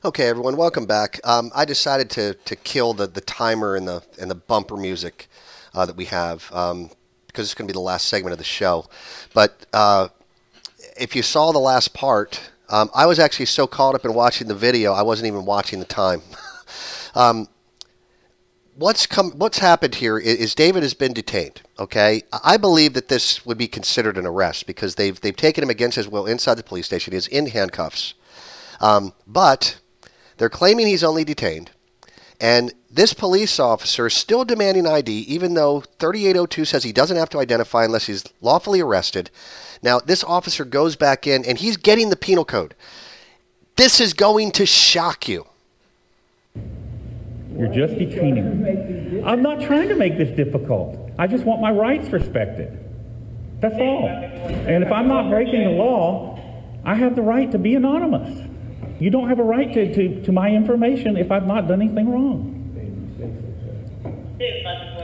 Okay, everyone, welcome back. I decided to kill the timer and the bumper music that we have because it's going to be the last segment of the show. But if you saw the last part, I was actually so caught up in watching the video, I wasn't even watching the time. What's happened here is David has been detained. Okay, I believe that this would be considered an arrest because they've taken him against his will inside the police station. He is in handcuffs, but they're claiming he's only detained, and this police officer is still demanding ID, even though 3802 says he doesn't have to identify unless he's lawfully arrested. Now, this officer goes back in, and he's getting the penal code. This is going to shock you. You're just detaining me. I'm not trying to make this difficult. I just want my rights respected. That's all. And if I'm not breaking the law, I have the right to be anonymous. You don't have a right to my information if I've not done anything wrong.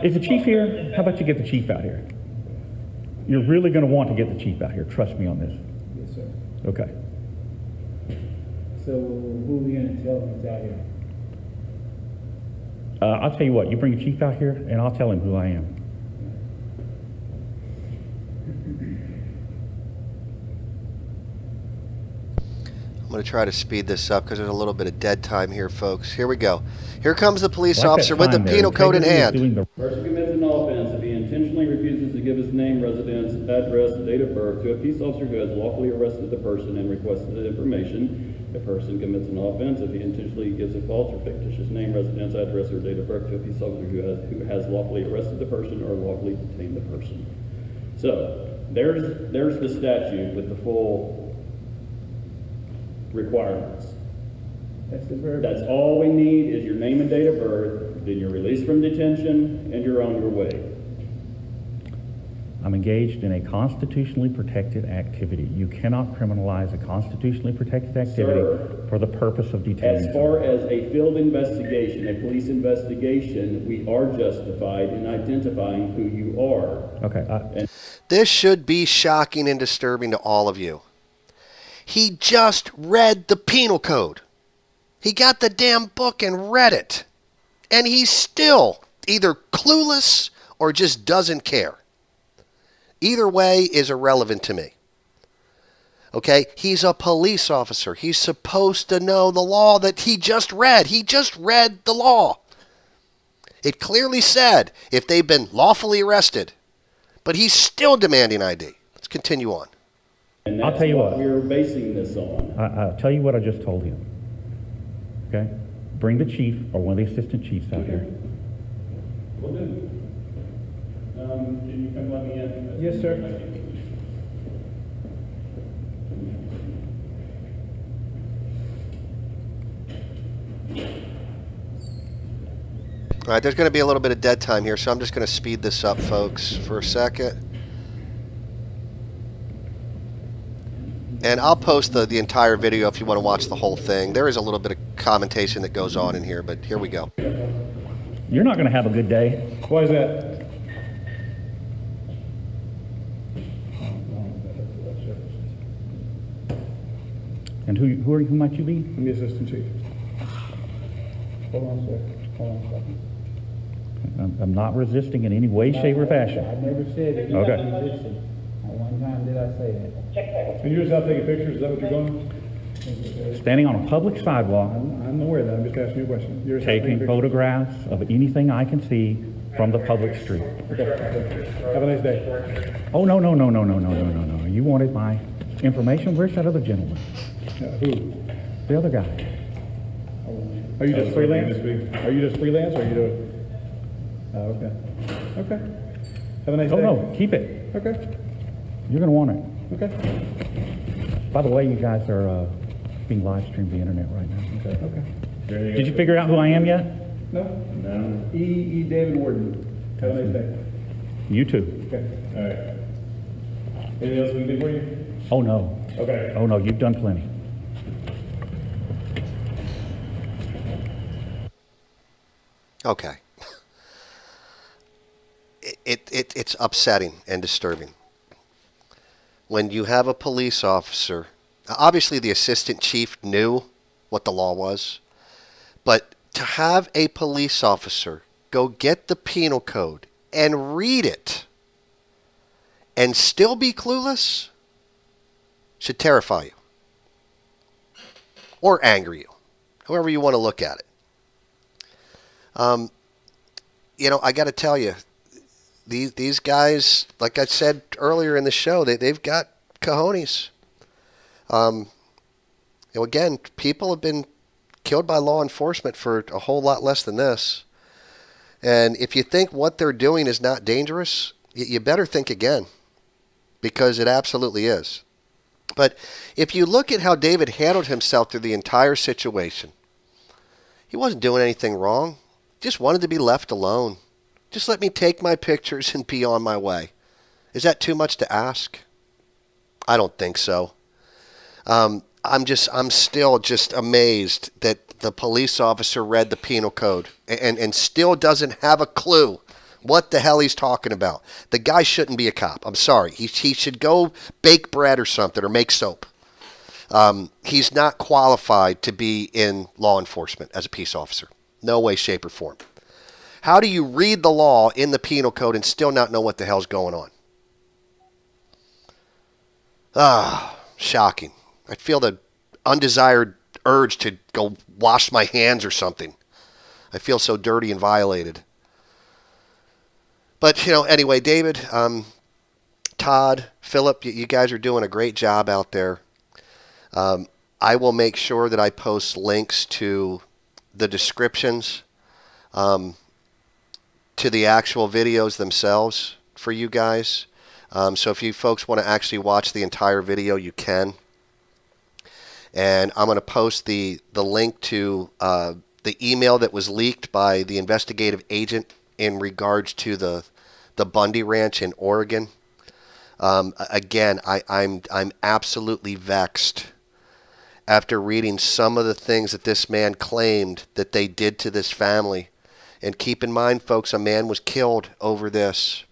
Is the chief here? How about you get the chief out here? You're really going to want to get the chief out here. Trust me on this. Yes, sir. Okay. So who are we going to tell him is out here? I'll tell you what. You bring the chief out here, and I'll tell him who I am. I'm going to try to speed this up because there's a little bit of dead time here, folks. Here we go. Here comes the police officer with the penal code in hand. Person commits an offense if he intentionally refuses to give his name, residence, address, and date of birth to a peace officer who has lawfully arrested the person and requested the information. A person commits an offense if he intentionally gives a false or fictitious name, residence, address, or date of birth to a peace officer who has lawfully arrested the person or lawfully detained the person. So there's the statute with the full requirements. That's all we need is your name and date of birth, then you're released from detention, and you're on your way. I'm engaged in a constitutionally protected activity. You cannot criminalize a constitutionally protected activity for the purpose of detaining. As far as a field investigation, a police investigation, we are justified in identifying who you are. Okay. This should be shocking and disturbing to all of you. He just read the penal code. He got the damn book and read it. And he's still either clueless or just doesn't care. Either way is irrelevant to me. Okay? He's a police officer. He's supposed to know the law that he just read. He just read the law. It clearly said if they've been lawfully arrested. But he's still demanding ID. Let's continue on. And that's I'll tell you what we're basing this on. I'll tell you what I just told him. Okay? Bring the chief or one of the assistant chiefs out here. Will do. Can you come let me in? Yes, sir. All right, there's going to be a little bit of dead time here, so I'm just going to speed this up, folks, for a second. And I'll post the entire video if you want to watch the whole thing. There is a little bit of commentation that goes on in here, but here we go. You're not going to have a good day. Why is that? And who might you be? I'm the assistant chief. Hold on, sir. Hold on a second. I'm not resisting in any way, shape, or fashion. I never said that. Okay. Not one time did I say that. And you're just out taking pictures, is that what you're doing? Standing on a public sidewalk, I'm aware of that, I'm just asking you a question. You're just out taking pictures. photographs of anything I can see from the public street. Okay. Have a nice day. Oh, no. You wanted my information? Where's that other gentleman? Who? The other guy. Are you just freelance? Are you just freelance, or are you doing? Oh, okay. Okay. Have a nice Oh, day. no, keep it. Okay. You're going to want it. Okay. By the way, you guys are being live streamed to the internet right now. Okay. Okay. Did you figure out who I am yet? No? No. E. David Warden. Have a nice day. You too. Okay. All right. Anything else we can do for you? Oh, no. Okay. Oh, no, you've done plenty. Okay. It's upsetting and disturbing. When you have a police officer, obviously the assistant chief knew what the law was. But to have a police officer go get the penal code and read it and still be clueless should terrify you. Or anger you. However you want to look at it. You know, I got to tell you, these guys, like I said earlier in the show, they've got cojones. You know, again, people have been killed by law enforcement for a whole lot less than this. And if you think what they're doing is not dangerous, you better think again, because it absolutely is. But if you look at how David handled himself through the entire situation, he wasn't doing anything wrong. Just wanted to be left alone. Just let me take my pictures and be on my way. Is that too much to ask? I don't think so. I'm still just amazed that the police officer read the penal code and still doesn't have a clue what the hell he's talking about. The guy shouldn't be a cop. I'm sorry. He should go bake bread or something or make soap. He's not qualified to be in law enforcement as a peace officer. No way, shape, or form. How do you read the law in the penal code and still not know what the hell's going on? Shocking. I feel the undesired urge to go wash my hands or something. I feel so dirty and violated. But, you know, anyway, David, Todd, Philip, you guys are doing a great job out there. I will make sure that I post links to the descriptions to the actual videos themselves for you guys. So if you folks want to actually watch the entire video, you can. And I'm going to post the link to the email that was leaked by the investigative agent in regards to the Bundy Ranch in Oregon. Again, I'm absolutely vexed after reading some of the things that this man claimed that they did to this family. And keep in mind, folks, a man was killed over this.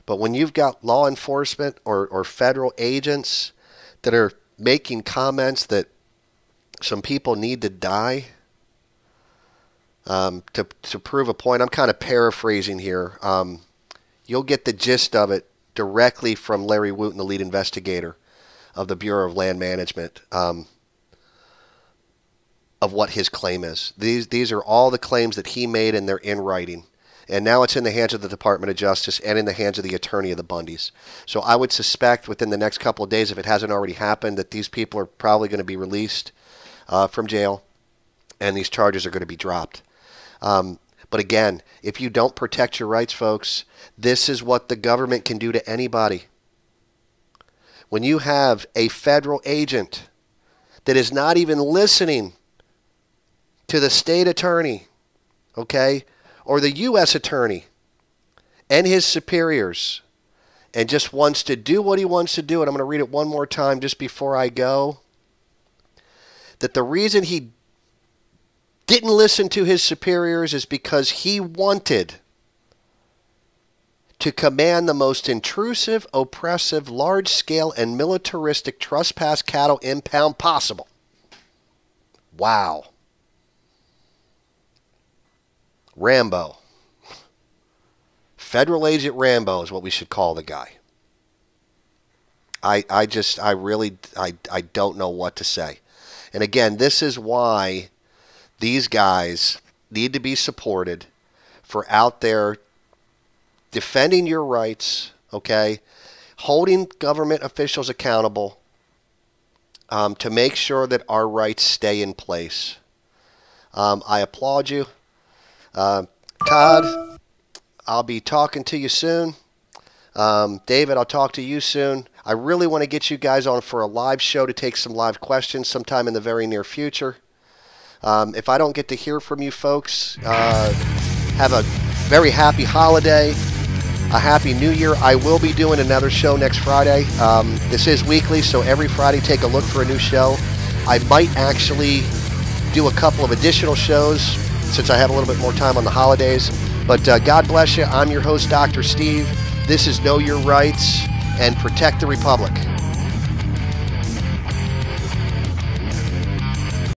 But when you've got law enforcement or federal agents that are making comments that some people need to die to prove a point, I'm kind of paraphrasing here. You'll get the gist of it directly from Larry Wooten, the lead investigator of the Bureau of Land Management, of what his claim is. These are all the claims that he made, and they're in writing. And now it's in the hands of the Department of Justice and in the hands of the attorney of the Bundys. So I would suspect within the next couple of days, if it hasn't already happened, that these people are probably going to be released from jail, and these charges are going to be dropped. But again, if you don't protect your rights, folks, this is what the government can do to anybody. When you have a federal agent that is not even listening to the state attorney, okay, or the U.S. attorney and his superiors, and just wants to do what he wants to do, and I'm going to read it one more time just before I go, that the reason he didn't listen to his superiors is because he wanted to command the most intrusive, oppressive, large-scale, and militaristic trespass cattle impound possible. Wow. Rambo. Federal Agent Rambo is what we should call the guy. I don't know what to say. And again, this is why these guys need to be supported for out there defending your rights, okay, holding government officials accountable to make sure that our rights stay in place. I applaud you. Todd, I'll be talking to you soon. David, I'll talk to you soon. I really want to get you guys on for a live show to take some live questions sometime in the very near future. If I don't get to hear from you folks, have a very happy holiday, a happy new year. I will be doing another show next Friday. This is weekly, so every Friday take a look for a new show. I might actually do a couple of additional shows since I have a little bit more time on the holidays. But God bless you. I'm your host, Dr. Steve. This is Know Your Rights and Protect the Republic.